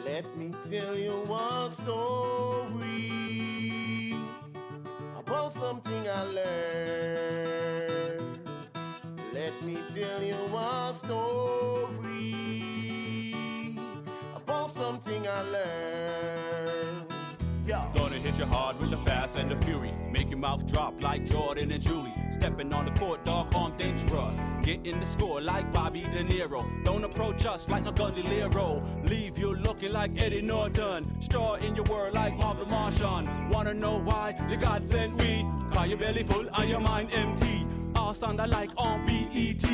Let me tell you one story about something I learned. Let me tell you one story about something I learned. Yo. Gonna hit you hard with the fast and the fury. Make your mouth drop like Jordan and Julie. Stepping on the court, dog, on dangerous. Get in the score like Bobby De Niro. Don't approach us like no Gondoliero. Leave you looking like Eddie Norton. Straw in your word like Margaret Marchand. Wanna know why? The God sent we. Call your belly full and your mind empty. All sound alike on BET.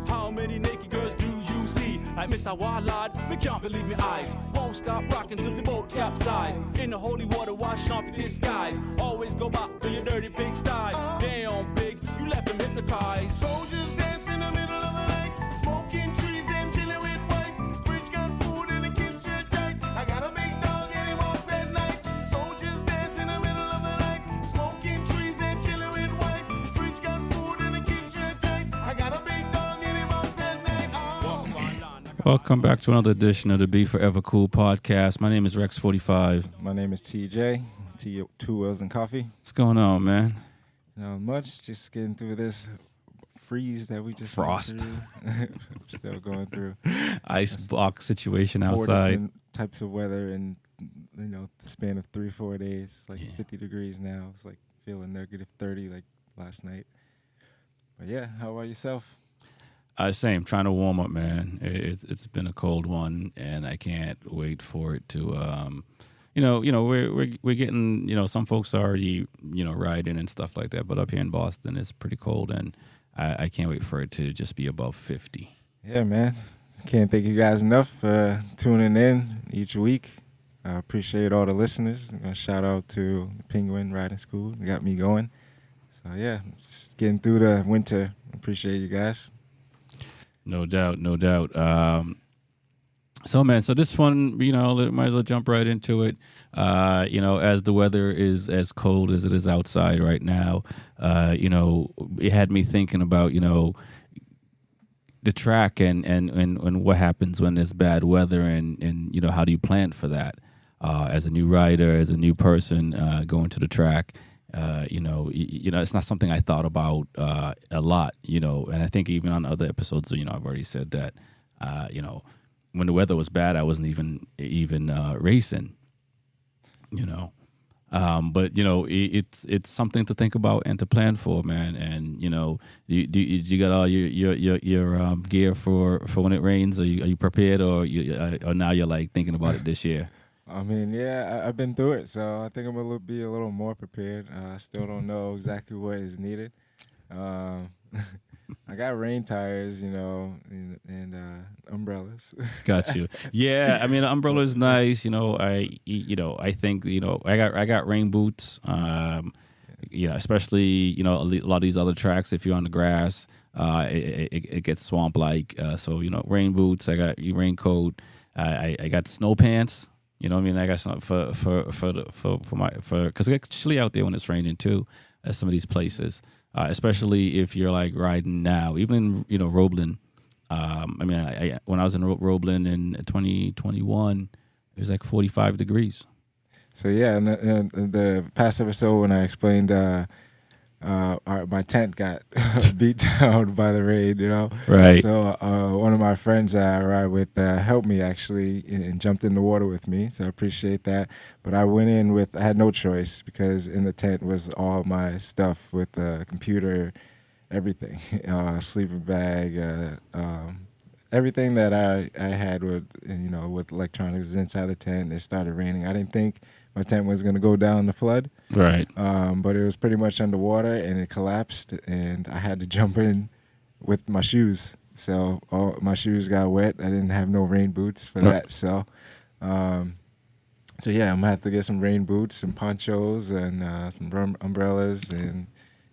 How many naked girls do you see? Like Miss Awalad, me can't believe me eyes. Won't stop rocking till the boat capsize. In the holy water, wash off your disguise. Always go back to your dirty big style. Damn big, you left them hypnotized. Soldiers dance in the middle of the night, smoking trees and chilling with wife. Fridge got food and the kitchen tight. I got a big dog and him off at night. Soldiers dance in the middle of the night, smoking trees and chilling with wife. Fridge got food and the kitchen tight. I got a big dog and him off at night. Welcome back to another edition of the B4evaKool podcast. My name is Rexyfortyfive. My name is TJ, Two Wheels and Coffee. What's going on, man? Not much, just getting through this freeze that we just Frost. went through. Still going through. Ice box situation 4 outside. different types of weather in, the span of 3-4 days. Like 50 degrees now. It's like feeling negative 30 like last night. But yeah, how about yourself? Same, trying to warm up, man. It's been a cold one, and I can't wait for it to. We're getting, some folks are already, riding and stuff like that. But up here in Boston, it's pretty cold, and I can't wait for it to just be above 50. Yeah, man. Can't thank you guys enough for tuning in each week. I appreciate all the listeners. Shout out to Penguin Riding School. They got me going. So yeah, just getting through the winter. Appreciate you guys. No doubt. So this one, might as well jump right into it. As the weather is as cold as it is outside right now, it had me thinking about, the track and what happens when there's bad weather and how do you plan for that? As a new rider, as a new person going to the track, it's not something I thought about a lot, and I think even on other episodes, I've already said that, when the weather was bad, I wasn't even racing, but it's something to think about and to plan for, man. And you got all your gear for when it rains? Are you prepared, or now you're like thinking about it this year? I mean, yeah, I've been through it, so I think I'm going to be a little more prepared. I still don't know exactly what is needed. I got rain tires, and umbrellas. Got you. Yeah, I mean, the umbrella is nice. I think I got rain boots. Especially a lot of these other tracks. If you're on the grass, it gets swamp like. So rain boots. I got your raincoat. I got snow pants. I got some because it gets chilly out there when it's raining too. At some of these places. Especially if you're like riding now, even in Roebling. When I was in Roebling in 2021, it was like 45 degrees. So yeah, in the past episode when I explained my tent got beat down by the rain, Right. So one of my friends I ride with helped me actually and jumped in the water with me. So I appreciate that. But I went in I had no choice because in the tent was all my stuff with the computer, everything, sleeping bag, everything that I had with electronics was inside the tent. It started raining. I didn't think my tent was going to go down the flood. Right. But it was pretty much underwater and it collapsed and I had to jump in with my shoes. So all my shoes got wet. I didn't have no rain boots for that. So yeah, I'm going to have to get some rain boots, some ponchos and some umbrellas. And,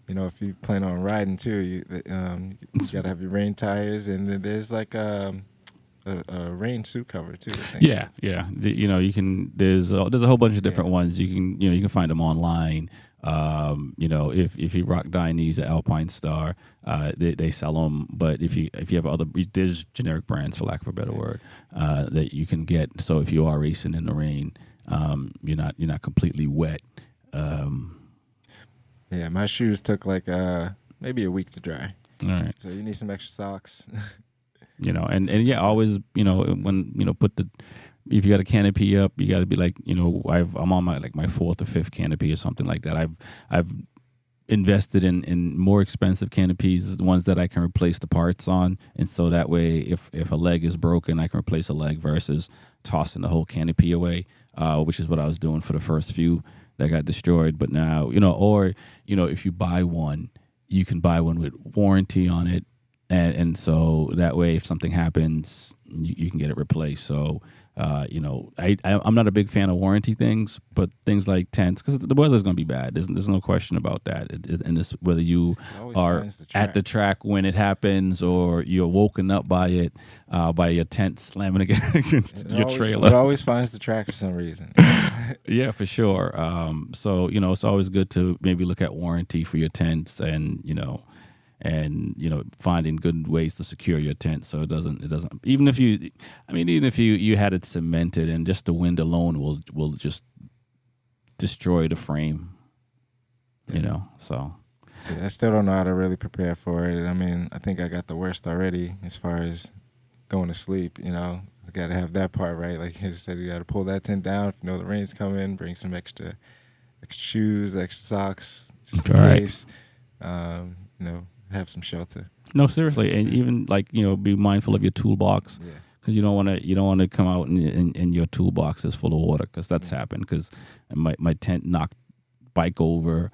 if you plan on riding too, you got to have your rain tires. And there's like a rain suit cover too. I think. Yeah. You can. There's a whole bunch of different ones. You can find them online. You know, if you rock Dainese or Alpine Star, they sell them. But if you have other, there's generic brands, for lack of a better word, that you can get. So if you are racing in the rain, you're not completely wet. Yeah, my shoes took like maybe a week to dry. All right. So you need some extra socks. You know, and yeah, always, you know, when, you know, if you got a canopy up, you got to be like, you know, I'm on my fourth or fifth canopy or something like that. I've invested in more expensive canopies, the ones that I can replace the parts on, and so that way, if a leg is broken, I can replace a leg versus tossing the whole canopy away, which is what I was doing for the first few that got destroyed. But now, you know, or, you know, if you buy one, you can buy one with warranty on it. And so that way, if something happens, you can get it replaced. So, you know, I'm not a big fan of warranty things, but things like tents, because the weather's going to be bad. There's no question about that. And this, whether you are at the track when it happens or you're woken up by it, by your tent slamming against your trailer. It always finds the track for some reason. Yeah, for sure. So, you know, it's always good to maybe look at warranty for your tents and, you know, finding good ways to secure your tent so it doesn't even if you had it cemented and just the wind alone will just destroy the frame, you know. So yeah, I still don't know how to really prepare for it. I mean, I think I got the worst already as far as going to sleep, you know. I got to have that part right. Like you said, you got to pull that tent down if you know the rain's coming, bring some extra shoes, extra socks just in case, you know, have some shelter. No, seriously, and even like, you know, be mindful of your toolbox, because you don't want to come out and your toolbox is full of water, because that's happened. Because my tent knocked bike over,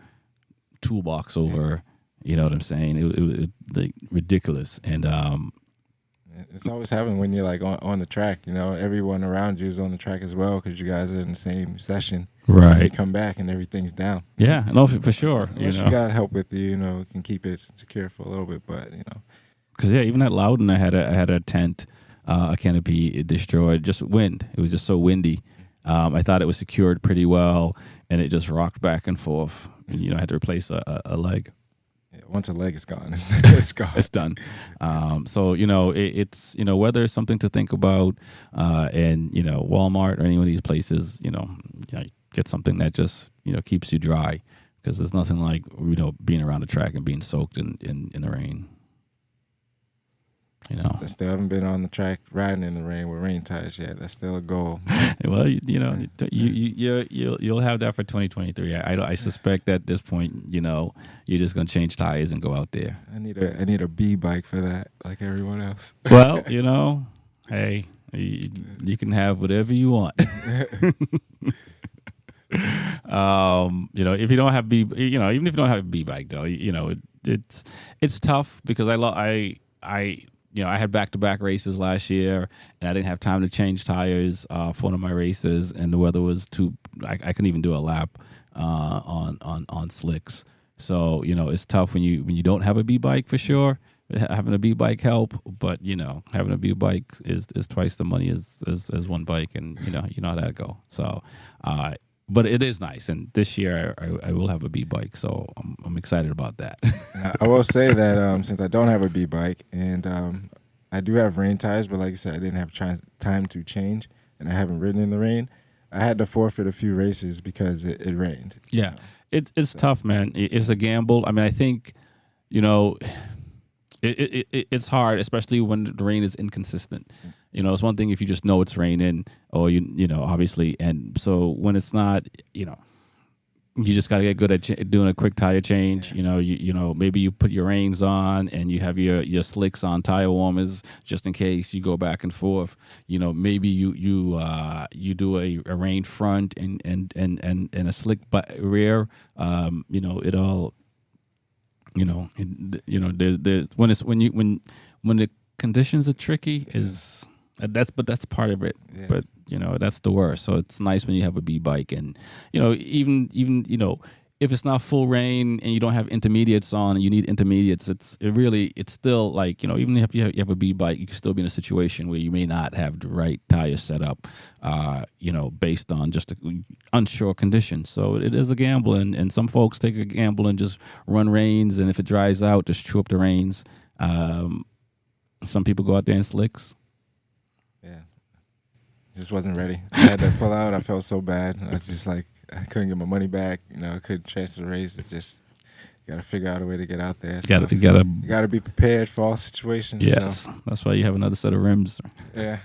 toolbox over. You know what I'm saying? It like ridiculous, and it's always happening when you're like on the track. You know, everyone around you is on the track as well because you guys are in the same session. Right. You come back and everything's down. Yeah, no, for sure. Unless you got help with you know, can keep it secure for a little bit, but you know. Because even at Loudon, I had a tent, a canopy destroyed. Just wind. It was just so windy. I thought it was secured pretty well, and it just rocked back and forth. And, you know, I had to replace a leg. Yeah, once a leg is gone, it's gone. It's done. So, you know, it's, you know, weather is something to think about. And, you know, Walmart or any of these places, you know, get something that just, you know, keeps you dry, because there's nothing like, you know, being around the track and being soaked in the rain. You know, I still haven't been on the track riding in the rain with rain tires yet. That's still a goal. Well, you know, you'll have that for 2023. I suspect at this point, you know, you're just gonna change tires and go out there. I need a B bike for that, like everyone else. Well, you know, hey, you can have whatever you want. You know, if you don't have even if you don't have a B bike though, you know, it's tough, because I had back-to-back races last year, and I didn't have time to change tires for one of my races, and the weather was I couldn't even do a lap on slicks. So, you know, it's tough when you don't have a B bike, for sure. Having a B bike help, but you know, having a B bike is twice the money as one bike, and you know how that go. So, but it is nice, and this year I will have a B bike, so I'm excited about that. I will say that since I don't have a B bike, and I do have rain tires, but like I said, I didn't have time to change, and I haven't ridden in the rain. I had to forfeit a few races because it rained. Yeah, it's tough, man. It's a gamble. I mean, I think, you know, it's hard, especially when the rain is inconsistent. You know, it's one thing if you just know it's raining, or you know, obviously, and so when it's not, you know, you just got to get good at doing a quick tire change. Yeah. You know, maybe you put your reins on and you have your slicks on, tire warmers, just in case you go back and forth. You know, maybe you do a rain front and a slick rear. You know, it all. You know, there's when the conditions are tricky that's part of it. Yeah. But you know, that's the worst. So it's nice when you have a B bike, and you know, even you know, if it's not full rain and you don't have intermediates on and you need intermediates, it's still like, even if you have a B bike, you can still be in a situation where you may not have the right tire set up, based on just unsure conditions. So it is a gamble, and some folks take a gamble and just run reins, and if it dries out, just chew up the reins. Some people go out there in slicks. Yeah. Just wasn't ready. I had to pull out. I felt so bad. I was just like, I couldn't get my money back. I couldn't transfer the race. It just, you got to figure out a way to get out there. So You got to be prepared for all situations. Yes, so. That's why you have another set of rims. Yeah.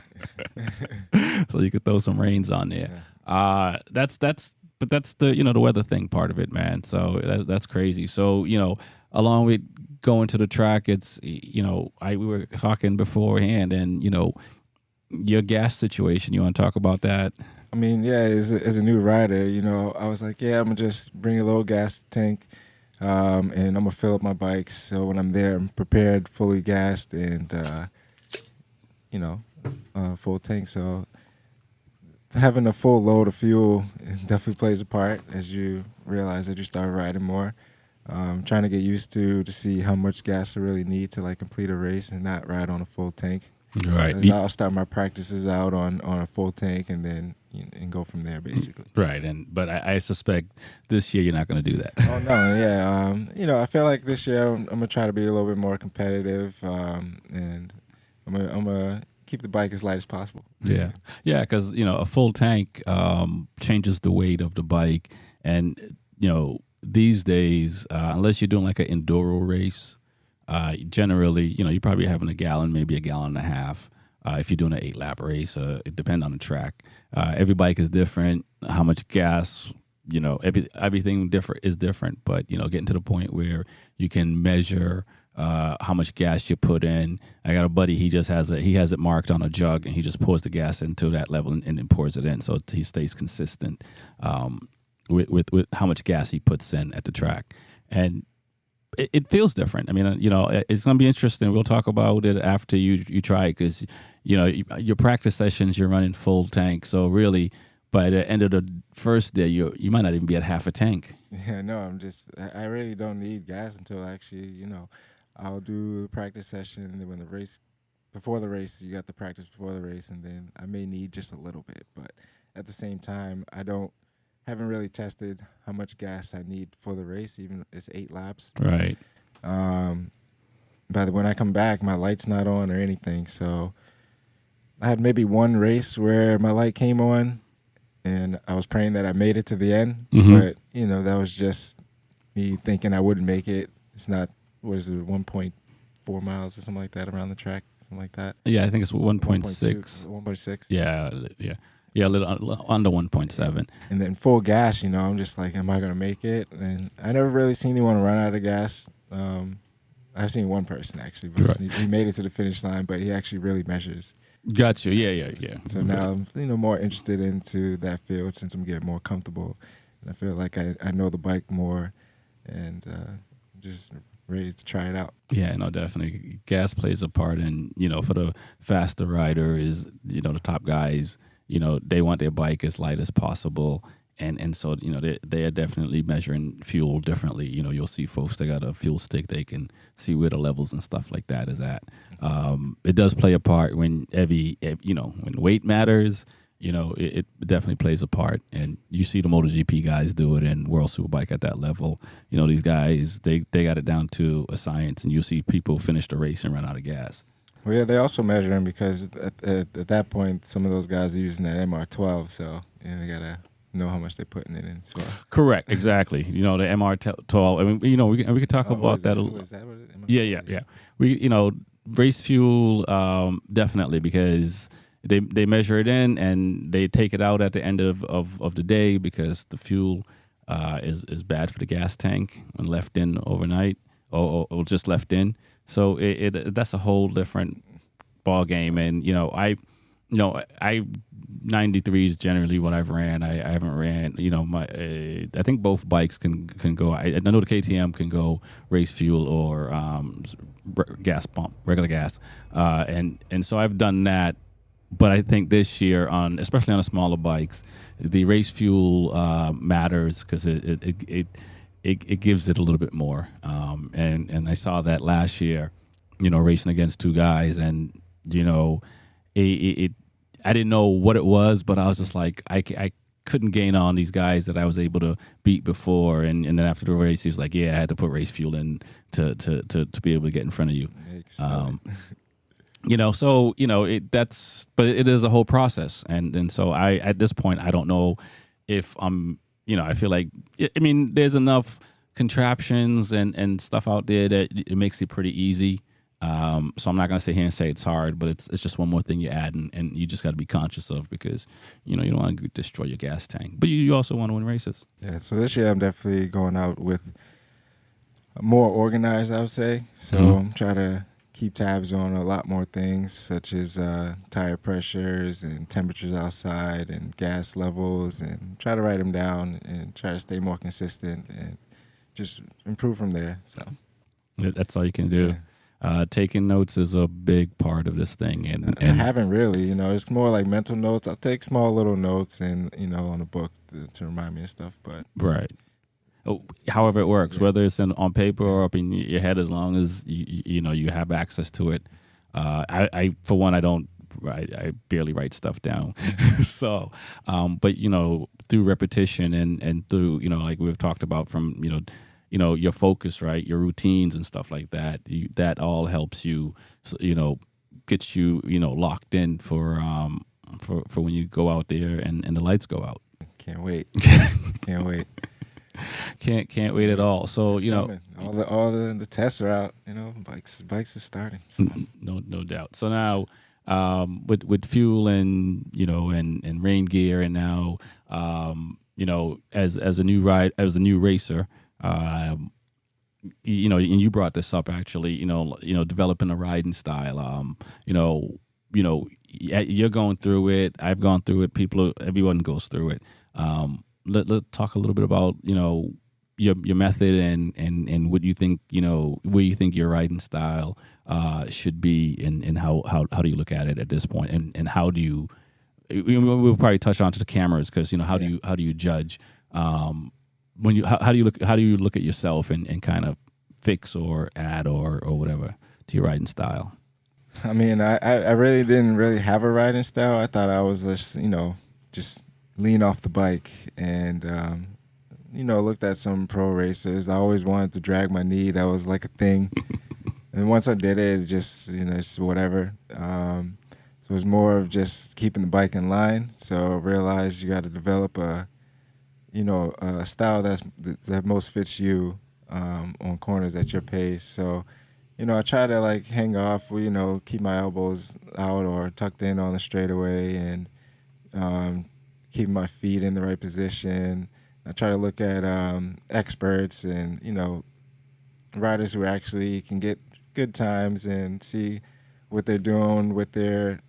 So you could throw some reins on there. Yeah. That's the the weather thing part of it, man. So that's crazy. So along with going to the track, it's we were talking beforehand, and your gas situation. You want to talk about that? I mean, yeah, as a new rider, I was like, yeah, I'm going to just bring a little gas tank, and I'm going to fill up my bikes. So when I'm there, I'm prepared, fully gassed, and, full tank. So having a full load of fuel definitely plays a part as you realize that you start riding more. Trying to get used to see how much gas I really need to like complete a race and not ride on a full tank. Right. I'll start my practices out on a full tank and then and go from there basically. Right. But I suspect this year you're not going to do that. Oh no, yeah. I feel like this year I'm gonna try to be a little bit more competitive, and I'm gonna keep the bike as light as possible. Yeah, because a full tank changes the weight of the bike, and these days, unless you're doing like an enduro race. Generally, you're probably having a gallon, maybe a gallon and a half. If you're doing an 8-lap race, it depends on the track. Every bike is different. How much gas, everything is different. But getting to the point where you can measure how much gas you put in. I got a buddy. He has it marked on a jug, and he just pours the gas into that level and then pours it in, so he stays consistent with how much gas he puts in at the track. And it feels different. I mean, it's going to be interesting. We'll talk about it after you try it, because, your practice sessions, you're running full tank. So really, by the end of the first day, you might not even be at half a tank. Yeah, no, I really don't need gas until actually, I'll do the practice session, and then before the race, you got the practice before the race, and then I may need just a little bit. But at the same time, haven't really tested how much gas I need for the race, even it's 8 laps. Right. But when I come back, my light's not on or anything. So I had maybe one race where my light came on, and I was praying that I made it to the end. Mm-hmm. But, that was just me thinking I wouldn't make it. It's not, 1.4 miles or something like that around the track, something like that. Yeah, I think it's 1.6. 1.6. Yeah. Yeah, a little under 1.7. And then full gas, I'm just like, am I going to make it? And I never really seen anyone run out of gas. I've seen one person, actually. But right. He made it to the finish line, but he actually really measures. Got you. Yeah. So now I'm more interested into that field since I'm getting more comfortable. And I feel like I know the bike more, and just ready to try it out. Yeah, no, definitely. Gas plays a part, and, for the faster rider is, the top guys, they want their bike as light as possible. And so, they are definitely measuring fuel differently. You'll see folks that got a fuel stick, they can see where the levels and stuff like that is at. It does play a part when when weight matters, it definitely plays a part. And you see the MotoGP guys do it, and World Superbike at that level. These guys, they got it down to a science, and you see people finish the race and run out of gas. Well, yeah, they also measure them because at that point, some of those guys are using that MR12, so they got to know how much they're putting it in as well. Correct, exactly. The MR12. I mean, we could talk about that. Is that what it is? Yeah. We, race fuel, definitely, because they measure it in and they take it out at the end of the day, because the fuel is bad for the gas tank when left in overnight or just left in. So that's a whole different ball game. And I 93 is generally what I've ran. I haven't ran. I think both bikes can go. I know the KTM can go race fuel or gas pump, regular gas, and so I've done that. But I think this year, especially on the smaller bikes, the race fuel matters, because it gives it a little bit more. And I saw that last year, racing against two guys, and it I didn't know what it was, but I was just like, I couldn't gain on these guys that I was able to beat before, and then after the race, he was like, yeah, I had to put race fuel in to be able to get in front of you. But it is a whole process, and so I at this point I don't know if I'm, I feel like, I mean, there's enough contraptions and stuff out there that it makes it pretty easy. So I'm not gonna sit here and say it's hard, but it's just one more thing you add, and you just got to be conscious of, because you don't want to destroy your gas tank, but you also want to win races. Yeah. So this year I'm definitely going out with more organized, I would say. So I'm trying to keep tabs on a lot more things, such as tire pressures and temperatures outside and gas levels, and try to write them down and try to stay more consistent and just improve from there. So that's all you can do. Yeah. Taking notes is a big part of this thing, and I haven't really, it's more like mental notes. I'll take small little notes and on a book to remind me of stuff, but right. However it works, whether it's on paper or up in your head, as long as you have access to it. I for one, I barely write stuff down. So, but through repetition and through like we've talked about, from your focus, right, your routines and stuff like that, that all helps you, gets you locked in for when you go out there and the lights go out. Can't wait. Can't wait. Can't wait at all. So all the tests are out. Bikes are starting. So. No doubt. So now with fuel and and rain gear, and now as a new racer, and you brought this up actually. Developing a riding style. You're going through it. I've gone through it. Everyone goes through it. Let's talk a little bit about your method and what you think where you think your riding style should be, and how do you look at it at this point, and how do you, we'll probably touch on to the cameras, because how do you judge when you how do you look at yourself and kind of fix or add or whatever to your riding style? I mean, I really didn't really have a riding style. I thought I was just lean off the bike and looked at some pro racers. I always wanted to drag my knee. That was like a thing. And once I did it, it's whatever. So it was more of just keeping the bike in line. So I realized you got to develop a style that most fits you on corners at your pace. So I try to hang off, keep my elbows out or tucked in on the straightaway, and keep my feet in the right position. I try to look at experts and riders who actually can get good times and see what they're doing with their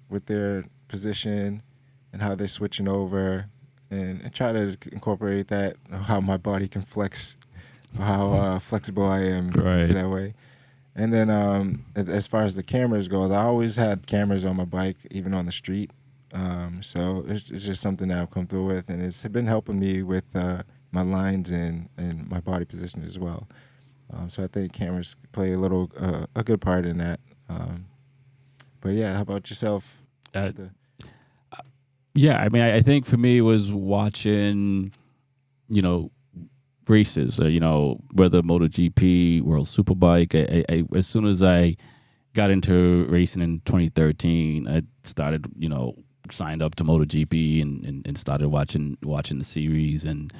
position and how they're switching over, and try to incorporate that, how my body can flex, how flexible I am right. to that way. And then as far as the cameras goes, I always had cameras on my bike, even on the street. So it's just something that I've come through with, and it's been helping me with my lines and my body position as well. So I think cameras play a good part in that. But yeah, how about yourself? Yeah, I mean, I think for me it was watching, races, whether MotoGP, World Superbike. I as soon as I got into racing in 2013, I started, signed up to MotoGP and started watching the series and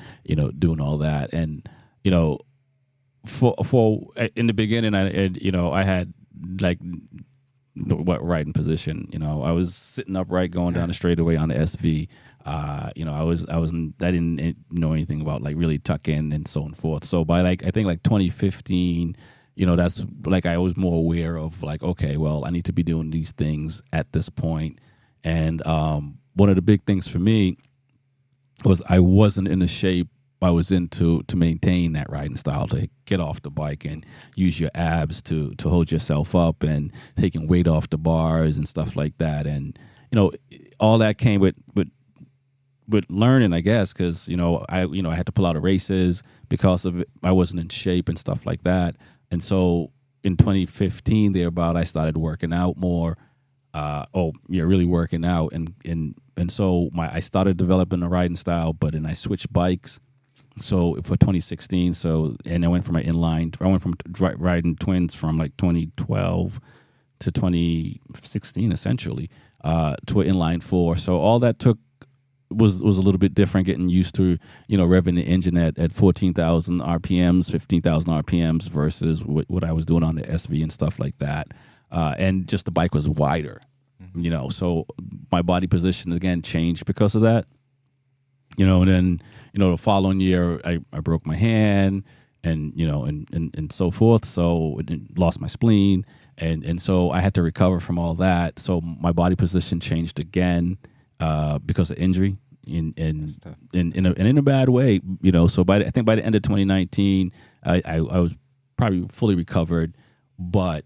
doing all that. And for in the beginning, I had riding position. I was sitting upright going down the straightaway on the SV. I didn't know anything about really tuck in and so on and forth. So by I think 2015, that's I was more aware of okay, well, I need to be doing these things at this point. And one of the big things for me was I wasn't in the shape I was in to maintain that riding style, to get off the bike and use your abs to hold yourself up, and taking weight off the bars and stuff like that. And all that came with with learning, I guess, because I had to pull out of races because of it. I wasn't in shape and stuff like that. And so in 2015, thereabout, I started working out more. Really working out, and so I started developing a riding style, but then I switched bikes. So for 2016, and I went from riding twins from like 2012 to 2016 essentially to an inline 4. So all that took was a little bit different, getting used to revving the engine at 14,000 RPMs, 15,000 RPMs versus what I was doing on the SV and stuff like that. And just the bike was wider, so my body position again changed because of that. And then, the following year I broke my hand and, and so forth. So lost my spleen. And so I had to recover from all that. So my body position changed again, because of injury in a bad way, so I think by the end of 2019, I was probably fully recovered, but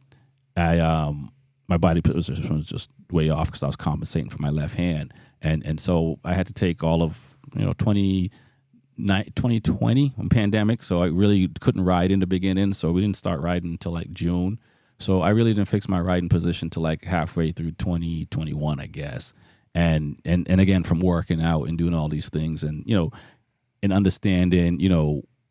my body position was just way off because I was compensating for my left hand. And so I had to take all of 2020 when pandemic, so I really couldn't ride in the beginning, so we didn't start riding until like June. So I really didn't fix my riding position till like halfway through 2021, I guess. And again, from working out and doing all these things and and understanding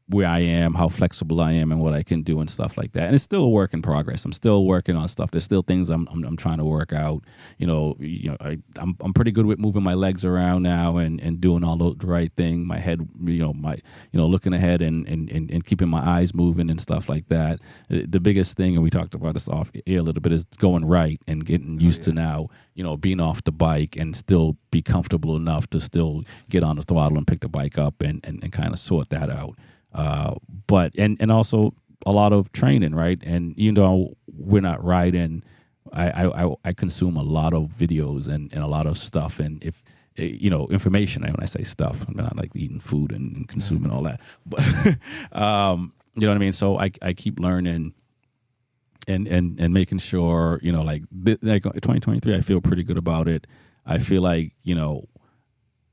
where I am, how flexible I am, and what I can do and stuff like that. And it's still a work in progress. I'm still working on stuff. There's still things I'm trying to work out. I'm pretty good with moving my legs around now and doing all the right thing. My head, looking ahead and keeping my eyes moving and stuff like that. The biggest thing, and we talked about this off air a little bit, is going right and getting used to now, being off the bike and still be comfortable enough to still get on the throttle and pick the bike up and kind of sort that out. But also a lot of training, right? And even though we're not riding, I consume a lot of videos and a lot of stuff. And if information, and when I say stuff, I'm not like eating food and consuming all that, but you know what I mean. So I keep learning and making sure like 2023, I feel pretty good about it. I feel like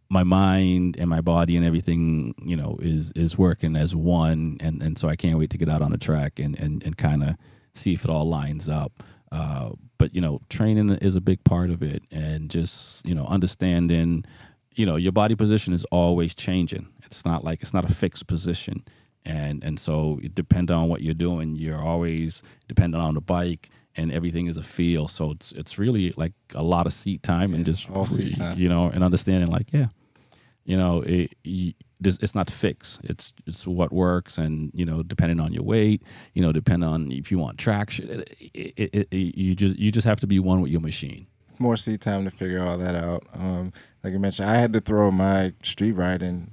my mind and my body and everything, is working as one. And so I can't wait to get out on the track and kind of see if it all lines up. But, training is a big part of it. And just, understanding, your body position is always changing. It's not a fixed position. And so it depends on what you're doing. You're always dependent on the bike. And everything is a feel. So it's really like a lot of seat time and just, seat time. And understanding like, it's not fixed. It's what works, and depending on your weight, depending on if you want traction, you just have to be one with your machine. More seat time to figure all that out. Like I mentioned, I had to throw my street riding,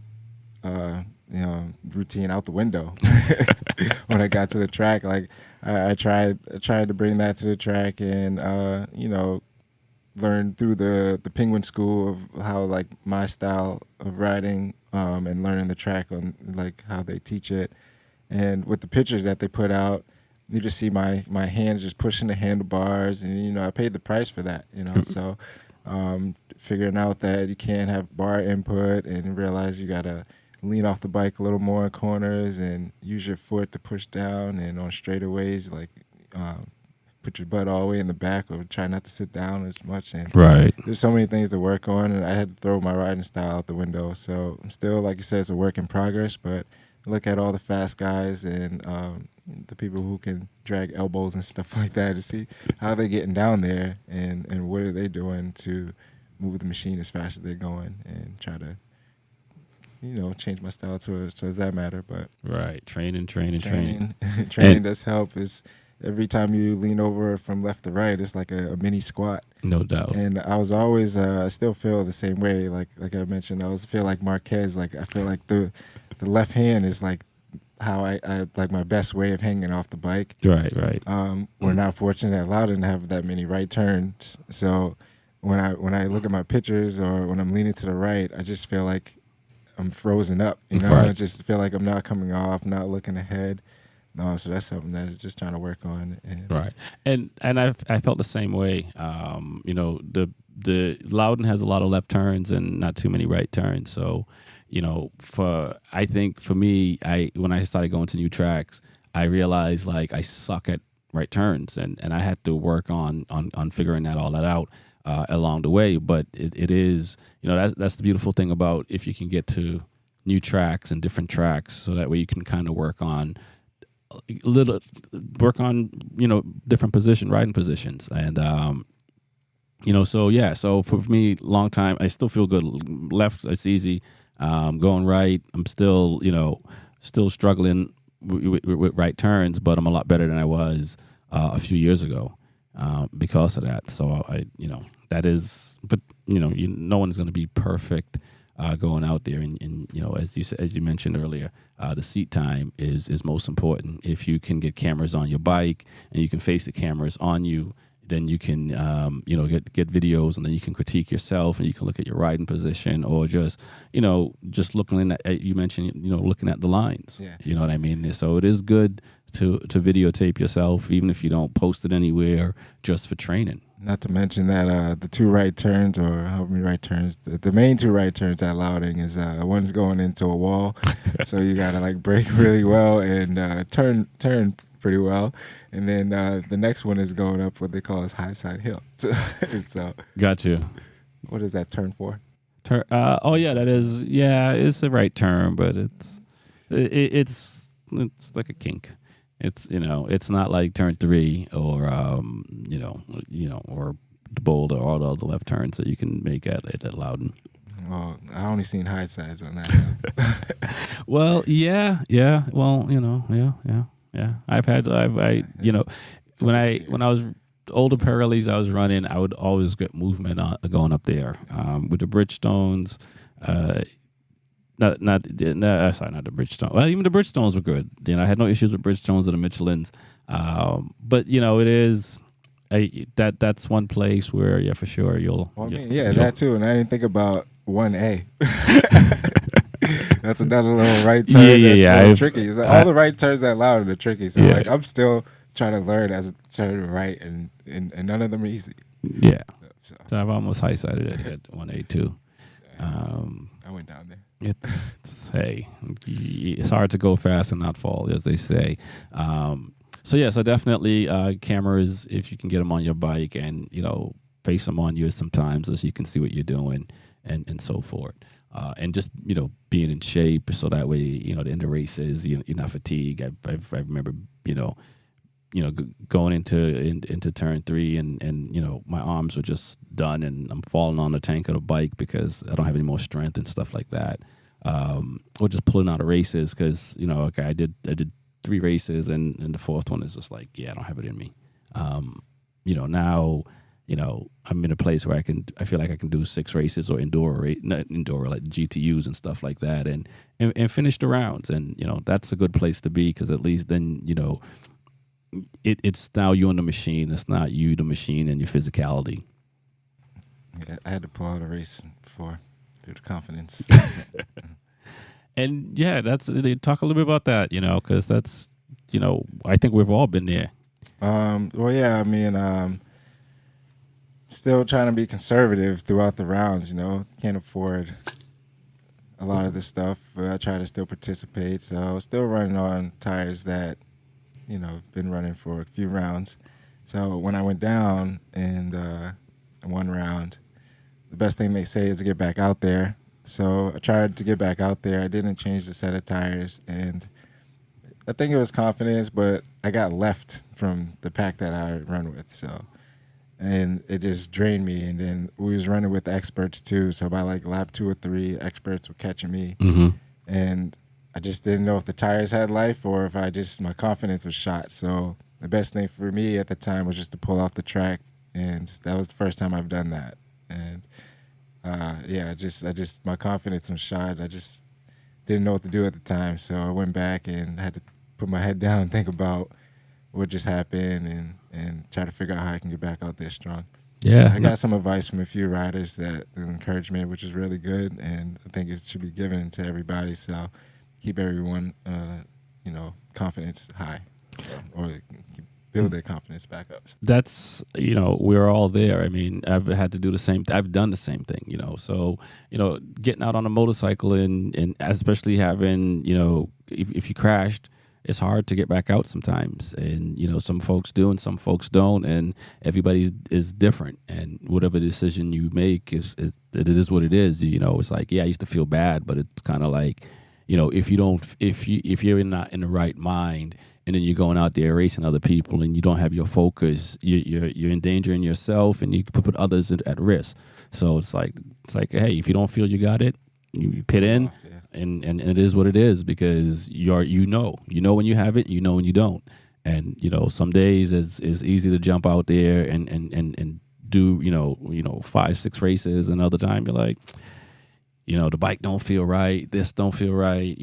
routine out the window when I got to the track. Like I tried to bring that to the track and learn through the Penguin School of how like my style of riding and learning the track on like how they teach it. And with the pictures that they put out, you just see my hands just pushing the handlebars, and I paid the price for that. So figuring out that you can't have bar input and realize you gotta lean off the bike a little more in corners and use your foot to push down, and on straightaways like put your butt all the way in the back or try not to sit down as much. And right, there's so many things to work on, and I had to throw my riding style out the window. So I'm still, like you said, it's a work in progress, but look at all the fast guys and the people who can drag elbows and stuff like that to see how they're getting down there and what are they doing to move the machine as fast as they're going, and try to change my style towards that matter. But right, training training does help. Is every time you lean over from left to right, it's like a mini squat. No doubt. And I was always, I still feel the same way. Like I mentioned, I always feel like Marquez. Like I feel like the left hand is like how I like my best way of hanging off the bike. Right. We're not fortunate at Loudon to have that many right turns. So when I look at my pictures or when I'm leaning to the right, I just feel like I'm frozen up. Right. I just feel like I'm not coming off, not looking ahead. No, so that's something that I'm just trying to work on. Right, and I felt the same way. The the Loudon has a lot of left turns and not too many right turns. So, I think for me, when I started going to new tracks, I realized like I suck at right turns, and I had to work on figuring all that out along the way. But it is, that's the beautiful thing about if you can get to new tracks and different tracks, so that way you can kind of work on different riding positions. And so for me, long time, I still feel good. Left, it's easy. Going right, I'm still struggling with right turns, but I'm a lot better than I was a few years ago because of that. So that is, but no one's going to be perfect going out there, and as you mentioned earlier, the seat time is most important. If you can get cameras on your bike and you can face the cameras on you, then you can get videos, and then you can critique yourself, and you can look at your riding position, or just looking at, you mentioned looking at the lines. Yeah. You know what I mean? So it is good to videotape yourself, even if you don't post it anywhere, just for training. Not to mention that the two right turns, or how many right turns, the main two right turns at Loudon is one's going into a wall, so you gotta like brake really well and turn pretty well, and then the next one is going up what they call as high side hill. So Got you. what is that turn for? That is, it's the right term, but it's like a kink. It's it's not like turn 3 or or the bold or all the other left turns that you can make at Loudon. Well, I only seen high sides on that. Well, yeah. Well, yeah. When I was older Pirellis I was running, I would always get movement going up there with the Bridgestones. Not the Bridgestone. Well, even the Bridgestones were good. I had no issues with Bridgestones or the Michelins. But it is that's one place where for sure you'll. Well, that too. And I didn't think about 1A. That's another little right turn. That's tricky. It's like all the right turns at Loudon are tricky. So I'm still trying to learn as a turn right, and none of them are easy. Yeah. So I've almost high-sided at 1A too. I went down there. It's hard to go fast and not fall, as they say. So definitely cameras, if you can get them on your bike and face them on you sometimes, so you can see what you're doing and so forth. And just being in shape, so that way the end of races you're not fatigued. I remember going into turn 3 and my arms were just done, and I'm falling on the tank of the bike because I don't have any more strength and stuff like that. Or just pulling out of races because I did 3 races and the fourth one is just like I don't have it in me. Now I'm in a place where I feel like I can do 6 races or not indoor like GTUs and stuff like that and finish the rounds, and that's a good place to be, because at least then it's now you and the machine. It's not you, the machine, and your physicality. Yeah, I had to pull out a race before due to confidence. And talk a little bit about that, because that's, I think we've all been there. Still trying to be conservative throughout the rounds. Can't afford a lot of this stuff, but I try to still participate. So still running on tires that been running for a few rounds. So when I went down in one round, the best thing they say is to get back out there. So I tried to get back out there. I didn't change the set of tires, and I think it was confidence, but I got left from the pack that I run with. And it just drained me. And then we was running with experts too. So by like lap 2 or 3, experts were catching me. Mm-hmm. And I just didn't know if the tires had life or if my confidence was shot. So the best thing for me at the time was just to pull off the track, and that was the first time I've done that. And my confidence was shot. I just didn't know what to do at the time, so I went back and had to put my head down and think about what just happened and try to figure out how I can get back out there strong. Yeah, I got some advice from a few riders that encouraged me, which is really good, and I think it should be given to everybody. So keep everyone, confidence high, or build their confidence back up. That's, we're all there. I mean, I've had to do the same. I've done the same thing, So, getting out on a motorcycle and especially having, if you crashed, it's hard to get back out sometimes. And, some folks do and some folks don't. And everybody is different. And whatever decision you make it is what it is. It's like, yeah, I used to feel bad, but it's kind of like, if you're not in the right mind, and then you're going out there racing other people and you don't have your focus, you're endangering yourself and you could put others at risk. So it's like, hey, if you don't feel you got it, you pit in, and it is what it is, because you know when you have it, when you don't. And, some days it's easy to jump out there and do, 5-6 races, and other time you're like, the bike don't feel right, this don't feel right,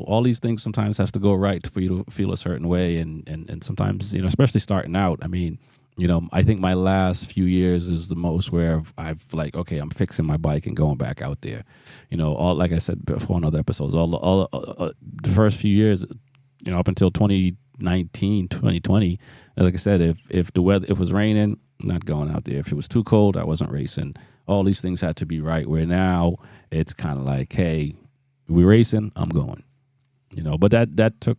all these things sometimes has to go right for you to feel a certain way. And sometimes, especially starting out, I mean, I think my last few years is the most where I've like, okay, I'm fixing my bike and going back out there. All, like I said before in other episodes, all the first few years, up until 2019, 2020, like I said, if it was raining, not going out there. If it was too cold, I wasn't racing. All these things had to be right, where now it's kind of like, hey, we're racing, I'm going. But that took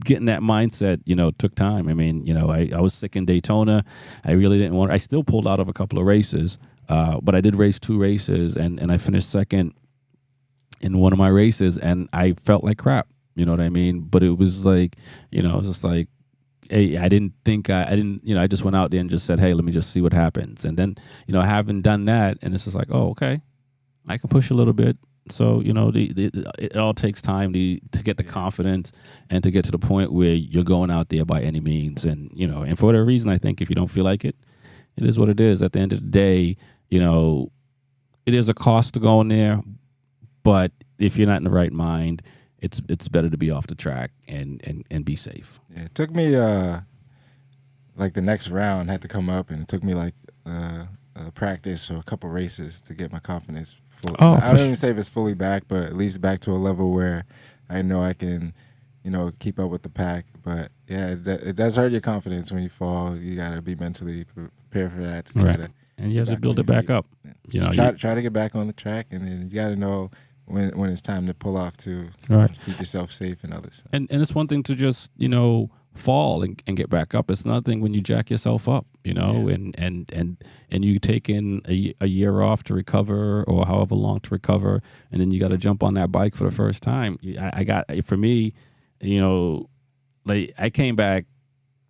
getting that mindset, took time. I mean, I was sick in Daytona. I really didn't want. I still pulled out of a couple of races, but I did race 2 races, and I finished second in one of my races, and I felt like crap. You know what I mean? But it was like, just like, hey, I I just went out there and just said, hey, let me just see what happens. And then, having done that, and it's just like, oh, okay, I can push a little bit. So, it all takes time to get the confidence and to get to the point where you're going out there by any means. And, and for whatever reason, I think if you don't feel like it, it is what it is. At the end of the day, it is a cost to go in there, but if you're not in the right mind, it's better to be off the track and be safe. Yeah, it took me like the next round had to come up, and it took me like practice or a couple races to get my confidence full. I don't even say if it's fully back, but at least back to a level where I know I can, keep up with the pack. But yeah, it does hurt your confidence when you fall. You got to be mentally prepared for that. To try to and you have to build it back up. Try to get back on the track, and then you got to know when it's time to pull off to keep yourself safe and others. And it's one thing to just, fall and get back up. It's another thing when you jack yourself up, and you take in a year off to recover, or however long to recover, and then you got to jump on that bike for the first time. For me, like I came back,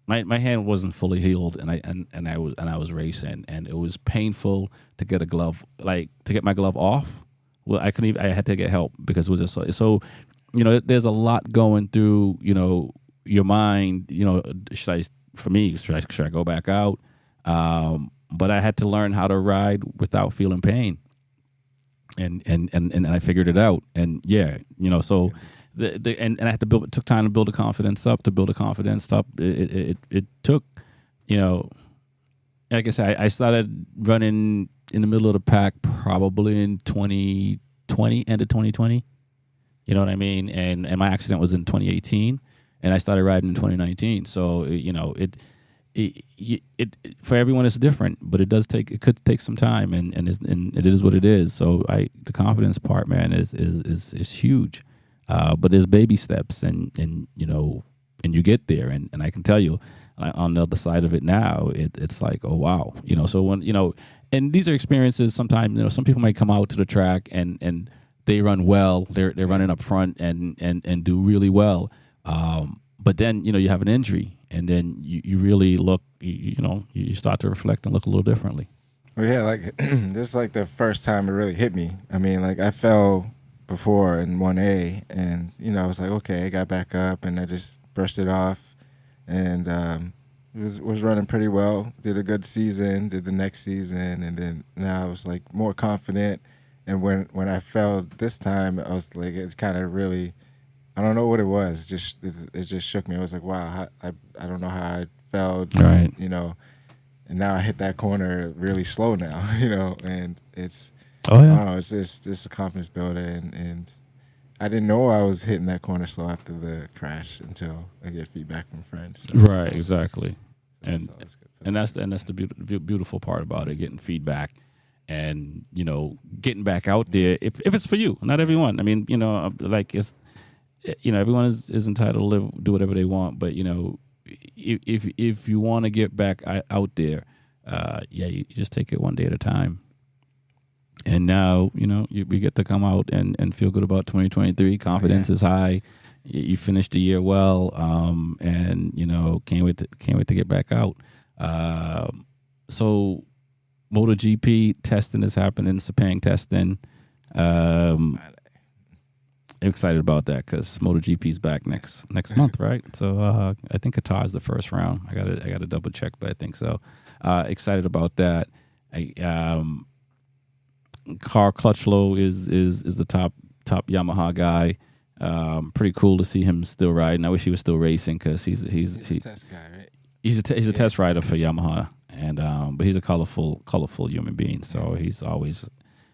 my hand wasn't fully healed, and I was racing, and it was painful to get to get my glove off. Well, I couldn't even. I had to get help because it was just so. There's a lot going through. Your mind. Should I go back out? But I had to learn how to ride without feeling pain, and I figured it out. And yeah, so and I had to build. It took time to build the confidence up. It took, like I said, I started running in the middle of the pack probably in 2020, end of 2020. You know what I mean? And my accident was in 2018, and I started riding in 2019. So, it for everyone it's different, but it could take some time, and it is what it is. So the confidence part, man, is huge. But there's baby steps, and you get there, and I can tell you, on the other side of it now, it's like, oh wow, so when and these are experiences. Sometimes some people might come out to the track and they run well, they're running up front and do really well, but then you have an injury, and then you really look, you start to reflect and look a little differently. Well, yeah, like this is like the first time it really hit me. I mean, like I fell before in 1A, and I was like, okay, I got back up, and I just brushed it off. And was running pretty well. Did a good season. Did the next season, and then now I was like more confident. And when I fell this time, I was like, it's kind of really, I don't know what it was. It just shook me. I was like, wow, I don't know how I fell. Right. And now I hit that corner really slow now. And it's. Oh yeah. I don't know, it's just a confidence builder, and I didn't know I was hitting that corner slow after the crash until I get feedback from friends. So, Right, exactly. it's And always good for and them. that's the beautiful part about it, getting feedback and getting back out there if it's for you, not everyone. I mean, like it's everyone is entitled to do whatever they want, but if you want to get back out there, you just take it one day at a time. And now, we get to come out and feel good about 2023. Confidence is high. You finished the year well, and can't wait to get back out. So, MotoGP testing is happening. Sepang testing. I'm excited about that because MotoGP is back next month, right? So I think Qatar is the first round. I got to double check, but I think so. Excited about that. Carl Crutchlow is the top Yamaha guy. Pretty cool to see him still riding. I wish he was still racing because he's a test guy, right? He's a test rider for Yamaha, and but he's a colorful human being. So he's always,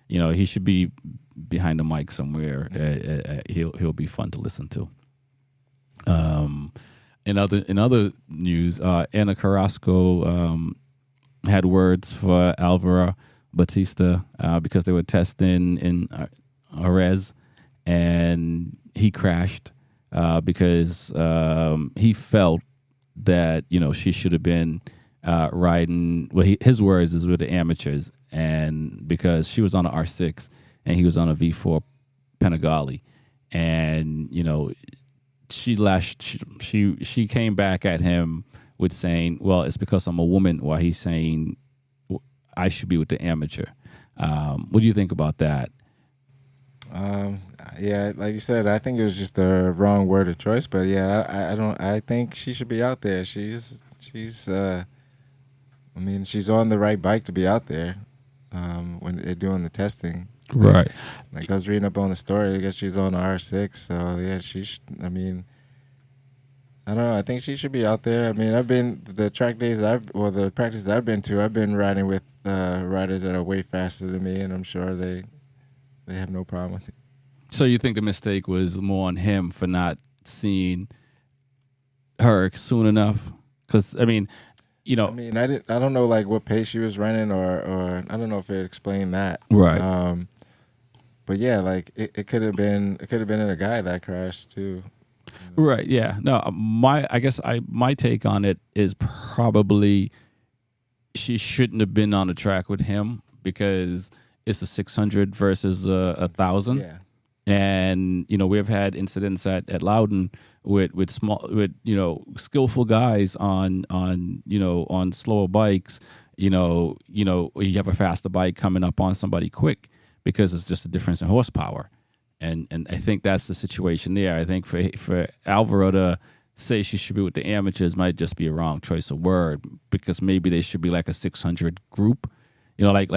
he should be behind the mic somewhere. He'll be fun to listen to. In other news, Ana Carrasco had words for Alvaro Batista because they were testing in Jerez, and he crashed because he felt that she should have been riding. Well, his words is with the amateurs, and because she was on an R6 and he was on a V4 Panigale, and she came back at him with saying, "Well, it's because I'm a woman," while he's saying I should be with the amateur. What do you think about that? Yeah, like you said, I think it was just a wrong word of choice. But yeah, I think she should be out there. She's she's on the right bike to be out there when they're doing the testing. Right. Like I was reading up on the story. I guess she's on the R6. So yeah, I don't know. I think she should be out there. I mean, I've been the the practice that I've been to. I've been riding with riders that are way faster than me, and I'm sure they have no problem with it. So you think the mistake was more on him for not seeing her soon enough? Because I don't know like what pace she was running, or I don't know if it explained that. Right. But yeah, like it could have been in a guy that crashed too. Right. Yeah. No. My take on it is probably she shouldn't have been on the track with him because it's a 600 versus a 1,000. Yeah. And we've had incidents at Loudon with skillful guys on slower bikes. You have a faster bike coming up on somebody quick because it's just a difference in horsepower. And I think that's the situation there. I think for Alvaro to say she should be with the amateurs might just be a wrong choice of word because maybe they should be like a 600 group. Like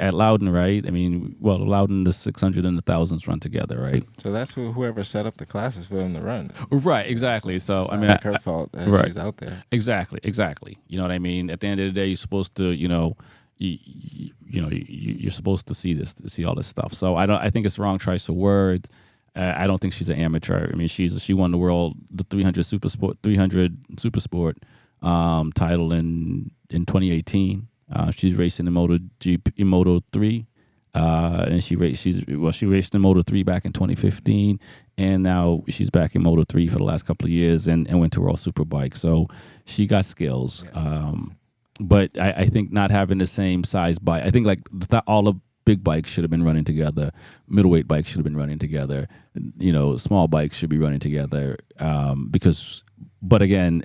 at Loudon, right? I mean, well, Loudon, the 600 and the 1000s run together, right? So that's whoever set up the classes for them to run. Right, exactly. So it's not her fault that she's out there. Exactly. You know what I mean? At the end of the day, you're supposed to, you're supposed to see all this stuff. So I think it's wrong choice of words. I don't think she's an amateur. I mean, she won the 300 Supersport title in 2018. She's racing in MotoGP, in Moto3, and she raced in Moto3 back in 2015, and now she's back in Moto3 for the last couple of years, and went to World Superbike. So she got skills. Yes. But I think not having the same size bike, I think like all the big bikes should have been running together, middleweight bikes should have been running together, small bikes should be running together. But again,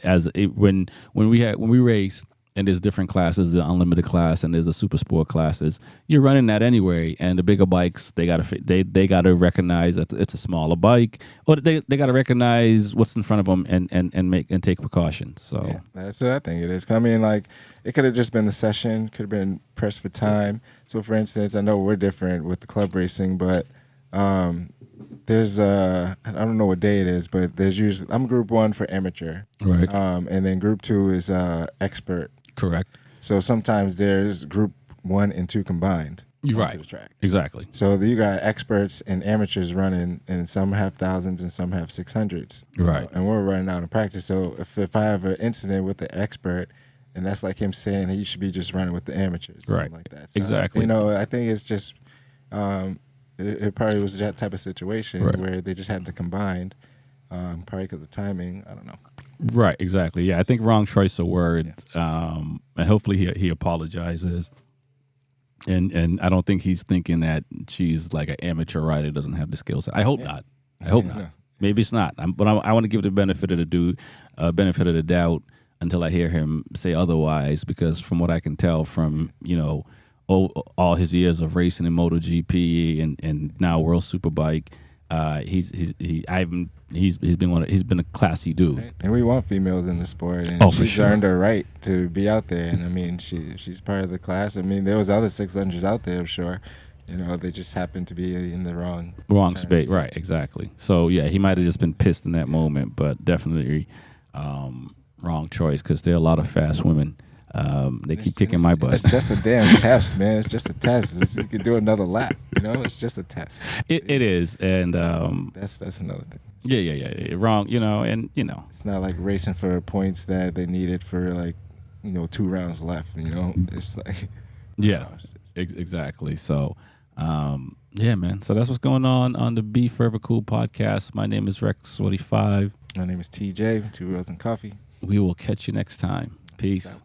when we race. And there's different classes, the unlimited class, and there's the super sport classes. You're running that anyway, and the bigger bikes, they gotta recognize that it's a smaller bike, or they gotta recognize what's in front of them and take precautions. So yeah, that's what I think it is. I mean, like it could have just been the session, could have been pressed for time. So, for instance, I know we're different with the club racing, but there's I don't know what day it is, but there's usually I'm group 1 for amateur, right, and then group 2 is expert. Correct. So sometimes there's group 1 and 2 combined. You're onto right. the track. Exactly. So you got experts and amateurs running, and some have thousands and some have 600s. Right. And we're running out in practice. So if I have an incident with the expert, and that's like him saying he should be just running with the amateurs, or Right. something like that. So Exactly. I think it's just it probably was that type of situation Right. where they just had to combine, probably because of timing. I don't know. Right, exactly. Yeah, I think wrong choice of words. And hopefully he apologizes. And I don't think he's thinking that she's like an amateur rider, doesn't have the skill set. I hope not. I hope not. No. Maybe it's not. But I want to give the benefit of the doubt until I hear him say otherwise. Because from what I can tell from all his years of racing in MotoGP and now World Superbike, he's been a classy dude. Right. And we want females in the sport, and For she's sure. earned her right to be out there. And I mean, she's part of the class. I mean, there was other 600s out there, I'm sure. They just happened to be in the wrong turn. Space. Right, exactly. So yeah, he might have just been pissed in that moment, but definitely wrong choice because there are a lot of fast women. They keep kicking my butt. It's just a damn test, man. It's just a test. You could do another lap. It's just a test. It is, and That's another thing. yeah, wrong. It's not like racing for points that they needed for 2 rounds left. It's like exactly. So, man. So that's what's going on the B4evaKool podcast. My name is Rexyfortyfive. My name is TJ. 2 Wheels and Coffee. We will catch you next time. Peace.